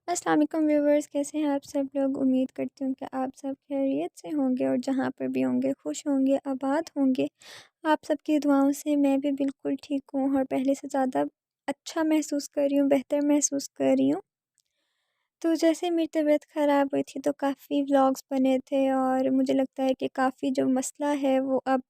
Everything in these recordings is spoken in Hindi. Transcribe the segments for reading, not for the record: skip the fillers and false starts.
अस्सलाम वालेकुम व्यूवर्स, कैसे हैं आप सब लोग। उम्मीद करती हूँ कि आप सब खैरियत से होंगे और जहाँ पर भी होंगे खुश होंगे, आबाद होंगे। आप सबकी दुआओं से मैं भी बिल्कुल ठीक हूँ और पहले से ज़्यादा अच्छा महसूस कर रही हूँ, बेहतर महसूस कर रही हूँ। तो जैसे मेरी तबीयत ख़राब हुई थी तो काफ़ी व्लॉग्स बने थे और मुझे लगता है कि काफ़ी जो मसला है वो अब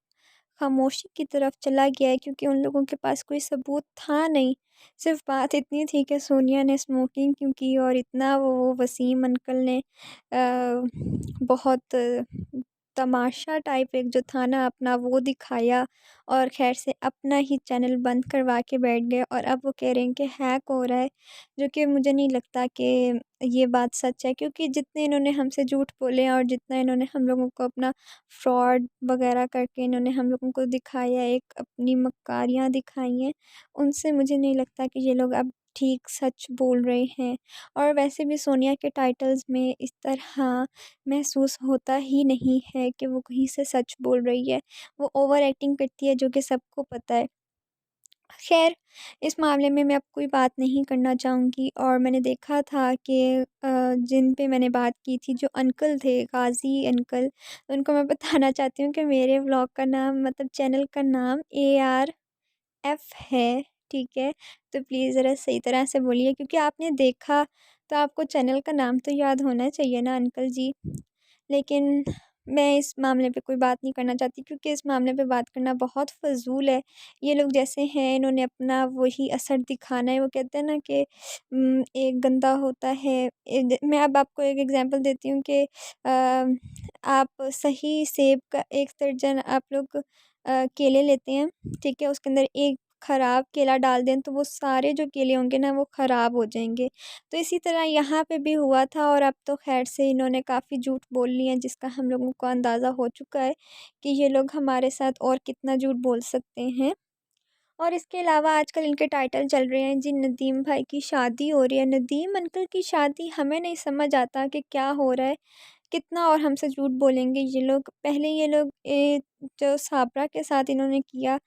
खामोशी की तरफ चला गया है, क्योंकि उन लोगों के पास कोई सबूत था नहीं। सिर्फ़ बात इतनी थी कि सोनिया ने स्मोकिंग क्यों की और इतना वो वसीम अंकल ने बहुत तमाशा टाइप एक जो था ना अपना वो दिखाया और ख़ैर से अपना ही चैनल बंद करवा के बैठ गए और अब वो कह रहे हैं कि हैक हो रहा है, जो कि मुझे नहीं लगता कि ये बात सच है, क्योंकि जितने इन्होंने हमसे झूठ बोले हैं और जितना इन्होंने हम लोगों को अपना फ्रॉड वगैरह करके इन्होंने हम लोगों को दिखाया, एक अपनी मक्कारियाँ दिखाई हैं, उनसे मुझे नहीं लगता कि ये लोग अब ठीक सच बोल रहे हैं। और वैसे भी सोनिया के टाइटल्स में इस तरह महसूस होता ही नहीं है कि वो कहीं से सच बोल रही है। वो ओवर एक्टिंग करती है, जो कि सबको पता है। ख़ैर, इस मामले में मैं अब कोई बात नहीं करना चाहूँगी और मैंने देखा था कि जिन पे मैंने बात की थी, जो अंकल थे, गाज़ी अंकल, उनको मैं बताना चाहती हूँ कि मेरे व्लॉग का नाम मतलब चैनल का नाम ARF है, ठीक है? तो प्लीज़ ज़रा सही तरह से बोलिए, क्योंकि आपने देखा तो आपको चैनल का नाम तो याद होना चाहिए ना अंकल जी। लेकिन मैं इस मामले पे कोई बात नहीं करना चाहती, क्योंकि इस मामले पे बात करना बहुत फ़ज़ूल है। ये लोग जैसे हैं, इन्होंने अपना वही असर दिखाना है। वो कहते हैं ना कि एक गंदा होता है। मैं अब आपको एक एग्ज़ाम्पल देती हूँ कि आप सही सेब का 1 दर्जन आप लोग केले लेते हैं, ठीक है? उसके अंदर एक ख़राब केला डाल दें तो वो सारे जो केले होंगे ना वो ख़राब हो जाएँगे। तो इसी तरह यहाँ पे भी हुआ था और अब तो ख़ैर से इन्होंने काफ़ी झूठ बोल लिया है, जिसका हम लोगों को अंदाज़ा हो चुका है कि ये लोग हमारे साथ और कितना झूठ बोल सकते हैं। और इसके अलावा आजकल इनके टाइटल चल रहे हैं जी, नदीम भाई की शादी हो रही है, नदीम अंकल की शादी, हमें नहीं समझ आता कि क्या हो रहा है, कितना और हमसे झूठ बोलेंगे ये लोग। पहले ये लोग जो साबरा के साथ इन्होंने किया,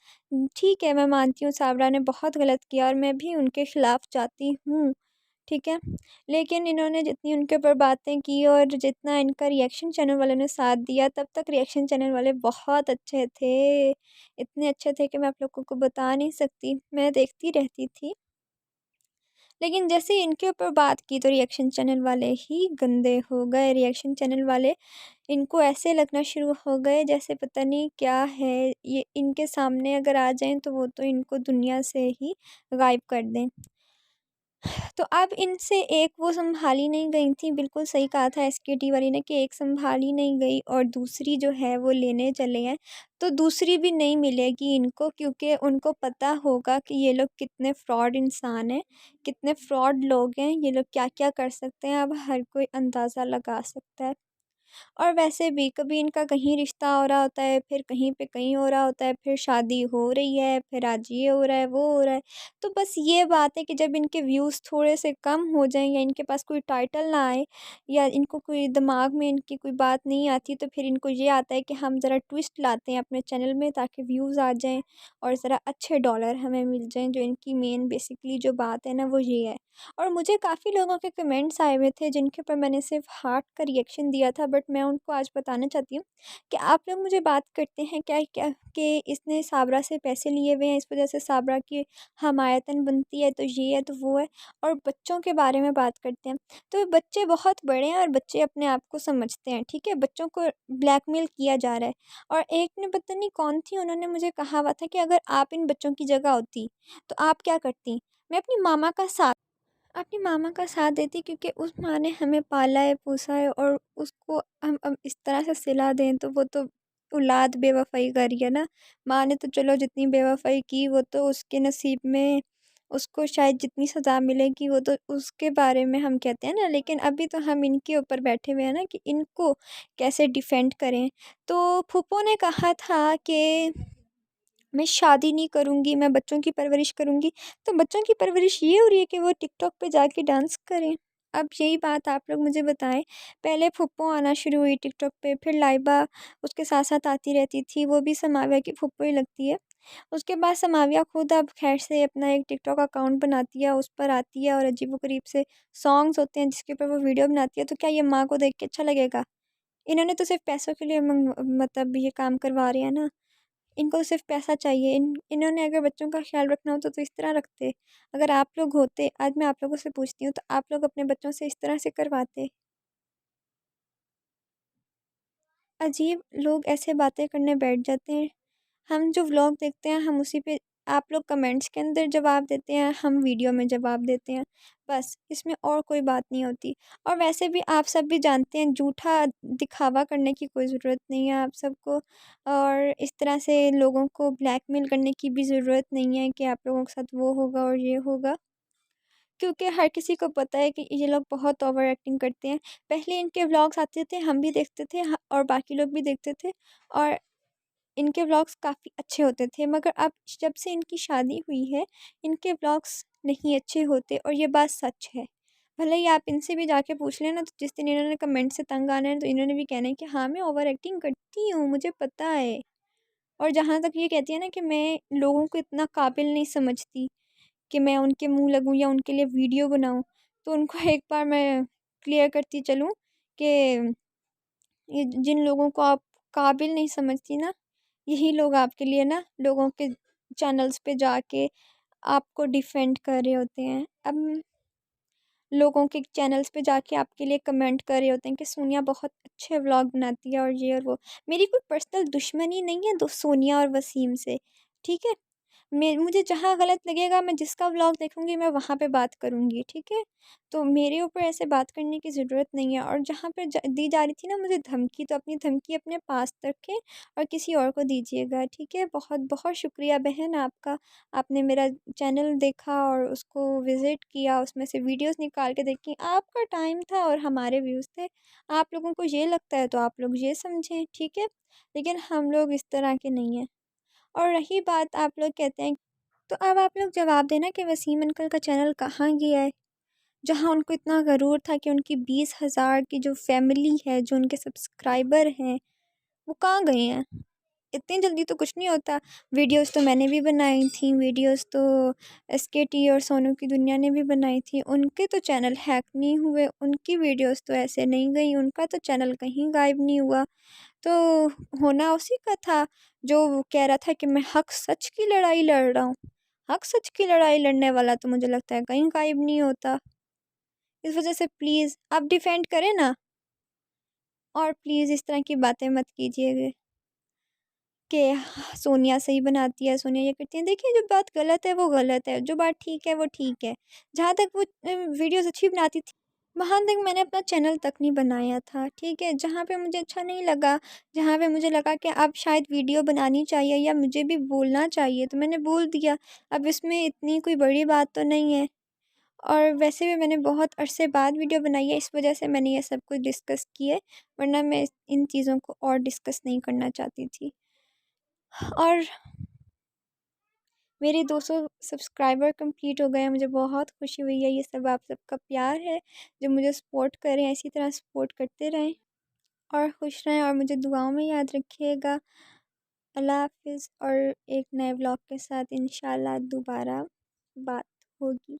ठीक है, मैं मानती हूँ साबरा ने बहुत गलत किया और मैं भी उनके खिलाफ़ जाती हूँ, ठीक है? लेकिन इन्होंने जितनी उनके ऊपर बातें की और जितना इनका रिएक्शन चैनल वालों ने साथ दिया, तब तक रिएक्शन चैनल वाले बहुत अच्छे थे। इतने अच्छे थे कि मैं आप लोगों को बता नहीं सकती, मैं देखती रहती थी। लेकिन जैसे ही इनके ऊपर बात की तो रिएक्शन चैनल वाले ही गंदे हो गए। रिएक्शन चैनल वाले, इनको ऐसे लगना शुरू हो गए जैसे पता नहीं क्या है, ये इनके सामने अगर आ जाएँ तो वो तो इनको दुनिया से ही गायब कर दें। तो अब इनसे एक वो सँभाली नहीं गई थी, बिल्कुल सही कहा था एसकेटी वाली ने कि एक सँभाली नहीं गई और दूसरी जो है वो लेने चले हैं, तो दूसरी भी नहीं मिलेगी इनको, क्योंकि उनको पता होगा कि ये लोग कितने फ्रॉड इंसान हैं, कितने फ्रॉड लोग हैं, ये लोग क्या-क्या कर सकते हैं, अब हर कोई अंदाज़ा लगा सकता है। और वैसे भी कभी इनका कहीं रिश्ता हो रहा होता है, फिर कहीं पे कहीं हो रहा होता है, फिर शादी हो रही है, फिर आज ये हो रहा है, वो हो रहा है। तो बस ये बात है कि जब इनके व्यूज़ थोड़े से कम हो जाएँ या इनके पास कोई टाइटल ना आए या इनको कोई दिमाग में इनकी कोई बात नहीं आती, तो फिर इनको ये आता है कि हम ज़रा ट्विस्ट लाते हैं अपने चैनल में ताकि व्यूज़ आ जाएँ और ज़रा अच्छे डॉलर हमें मिल जाएँ। जो इनकी मेन बेसिकली जो बात है ना वो ये है। और मुझे काफ़ी लोगों के कमेंट्स आए हुए थे जिनके ऊपर मैंने सिर्फ़ हार्ट का रिएक्शन दिया था, बट मैं उनको आज बताना चाहती हूँ कि आप लोग मुझे बात करते हैं क्या क्या कि इसने साबरा से पैसे लिए हुए हैं, इस वज़ह से साबरा की हमायतन बनती है, तो ये है, तो वो है, और बच्चों के बारे में बात करते हैं। तो बच्चे बहुत बड़े हैं और बच्चे अपने आप को समझते हैं, ठीक है? बच्चों को ब्लैकमेल किया जा रहा है। और एक ने पता नहीं कौन थी, उन्होंने मुझे कहा हुआ था कि अगर आप इन बच्चों की जगह होती, तो आप क्या करती? मैं अपनी मामा का साथ देती, क्योंकि उस माँ ने हमें पाला है, पोसा है और उसको हम अब इस तरह से सिला दें तो वो तो औलाद बेवफ़ाई कर रही है ना। माँ ने तो चलो जितनी बेवफ़ाई की वो तो उसके नसीब में, उसको शायद जितनी सज़ा मिलेगी वो तो उसके बारे में हम कहते हैं ना, लेकिन अभी तो हम इनके ऊपर बैठे हुए हैं ना कि इनको कैसे डिफेंड करें। तो फूफो ने कहा था कि मैं शादी नहीं करूँगी, मैं बच्चों की परवरिश करूँगी। तो बच्चों की परवरिश ये हो रही है कि वो टिकटॉक पे जाके डांस करें। अब यही बात आप लोग मुझे बताएँ। पहले फुप्पो आना शुरू हुई टिकटॉक पे, फिर लाइबा उसके साथ-साथ आती रहती थी, वो भी समाविया की फुप्पो ही लगती है। उसके बाद समाविया खुद अब खैर से अपना एक टिकटॉक अकाउंट बनाती है, उस पर आती है और अजीबो-गरीब से सॉन्ग्स होते हैं जिसके ऊपर वो वीडियो बनाती है, तो क्या ये माँ को देख के अच्छा लगेगा? इन्होंने तो सिर्फ़ पैसों के लिए मतलब ये काम करवा रहे हैं ना। इनको तो सिर्फ़ पैसा चाहिए। इन्होंने अगर बच्चों का ख़्याल रखना होता तो इस तरह रखते। अगर आप लोग होते, आज मैं आप लोगों से पूछती हूँ, तो आप लोग अपने बच्चों से इस तरह से करवाते? अजीब लोग ऐसे बातें करने बैठ जाते हैं। हम जो व्लॉग देखते हैं हम उसी पे आप लोग कमेंट्स के अंदर जवाब देते हैं, हम वीडियो में जवाब देते हैं। बस इसमें और कोई बात नहीं होती। और वैसे भी आप सब भी जानते हैं झूठा दिखावा करने की कोई ज़रूरत नहीं है आप सबको, और इस तरह से लोगों को ब्लैकमेल करने की भी ज़रूरत नहीं है कि आप लोगों के साथ वो होगा और ये होगा। क्योंकि हर किसी को पता है कि ये लोग बहुत ओवर एक्टिंग करते हैं। पहले इनके व्लॉग्स आते थे, हम भी देखते थे और बाकी लोग भी देखते थे, और इनके व्लॉग्स काफ़ी अच्छे होते थे, मगर अब जब से इनकी शादी हुई है, इनके व्लॉग्स नहीं अच्छे होते, और ये बात सच है। भले ही आप इनसे भी जाके पूछ लें ना, तो जिस दिन इन्होंने कमेंट से तंग आना है, तो इन्होंने भी कहना है कि हाँ, मैं ओवर एक्टिंग करती हूँ, मुझे पता है। और जहाँ तक ये कहती है ना कि मैं लोगों को इतना काबिल नहीं समझती कि मैं उनके मुँह लगूँ या उनके लिए वीडियो बनाऊँ, तो उनको एक बार मैं क्लियर करती चलूँ कि ये जिन लोगों को आप काबिल नहीं समझती ना, यही लोग आपके लिए ना लोगों के चैनल्स पे जाके आपको डिफेंड कर रहे होते हैं। अब लोगों के चैनल्स पे जाके आपके लिए कमेंट कर रहे होते हैं कि सोनिया बहुत अच्छे व्लॉग बनाती है और ये और वो। मेरी कोई पर्सनल दुश्मनी नहीं है दो सोनिया और वसीम से, ठीक है? मैं मुझे जहाँ गलत लगेगा मैं जिसका व्लॉग देखूँगी मैं वहाँ पे बात करूँगी, ठीक है? तो मेरे ऊपर ऐसे बात करने की ज़रूरत नहीं है, और जहाँ पे दी जा रही थी ना मुझे धमकी, तो अपनी धमकी अपने पास रखें और किसी और को दीजिएगा, ठीक है? बहुत बहुत शुक्रिया बहन आपका। आपने मेरा चैनल देखा और उसको विज़िट किया, उसमें से वीडियोस निकाल के देखी। आपका टाइम था और हमारे व्यूज़ थे। आप लोगों को ये लगता है तो आप लोग ये समझें, ठीक है? लेकिन हम लोग इस तरह के नहीं हैं। और रही बात आप लोग कहते हैं, तो अब आप लोग जवाब देना कि वसीम अंकल का चैनल कहाँ गया है? जहाँ उनको इतना गरूर था कि उनकी 20,000 की जो फ़ैमिली है, जो उनके सब्सक्राइबर हैं, वो कहाँ गए हैं? इतनी जल्दी तो कुछ नहीं होता। वीडियोज़ तो मैंने भी बनाई थी, वीडियोज़ तो एसकेटी और सोनू की दुनिया ने भी बनाई थी। उनके तो चैनल हैक नहीं हुए, उनकी वीडियोज़ तो ऐसे नहीं गई, उनका तो चैनल कहीं गायब नहीं हुआ। तो होना उसी का था, जो वो कह रहा था कि मैं हक सच की लड़ाई लड़ रहा हूँ। हक सच की लड़ाई लड़ने वाला तो मुझे लगता है कहीं गायब नहीं होता। इस वज़ह से प्लीज़ आप डिफेंड करें ना, और प्लीज़ इस तरह की बातें मत कीजिए कि सोनिया सही बनाती है, सोनिया ये करती है। देखिए जो बात गलत है वो गलत है, जो बात ठीक है वो ठीक है। जहाँ तक वो वीडियोज़ अच्छी बनाती थी, वहाँ तक मैंने अपना चैनल तक नहीं बनाया था, ठीक है? जहाँ पे मुझे अच्छा नहीं लगा, जहाँ पे मुझे लगा कि अब शायद वीडियो बनानी चाहिए या मुझे भी बोलना चाहिए, तो मैंने बोल दिया। अब इसमें इतनी कोई बड़ी बात तो नहीं है। और वैसे भी मैंने बहुत अरसे बाद वीडियो बनाई है, इस वजह से मैंने ये सब कुछ डिस्कस किया है, वरना मैं इन चीज़ों को और डिस्कस नहीं करना चाहती थी। और मेरे 200 सब्सक्राइबर कंप्लीट हो गए हैं, मुझे बहुत खुशी हुई है। ये सब आप सबका प्यार है जो मुझे सपोर्ट कर रहे हैं, इसी तरह सपोर्ट करते रहें और खुश रहें और मुझे दुआओं में याद रखिएगा। अल्लाह हाफ़िज़, और एक नए व्लॉग के साथ इंशाल्लाह दोबारा बात होगी।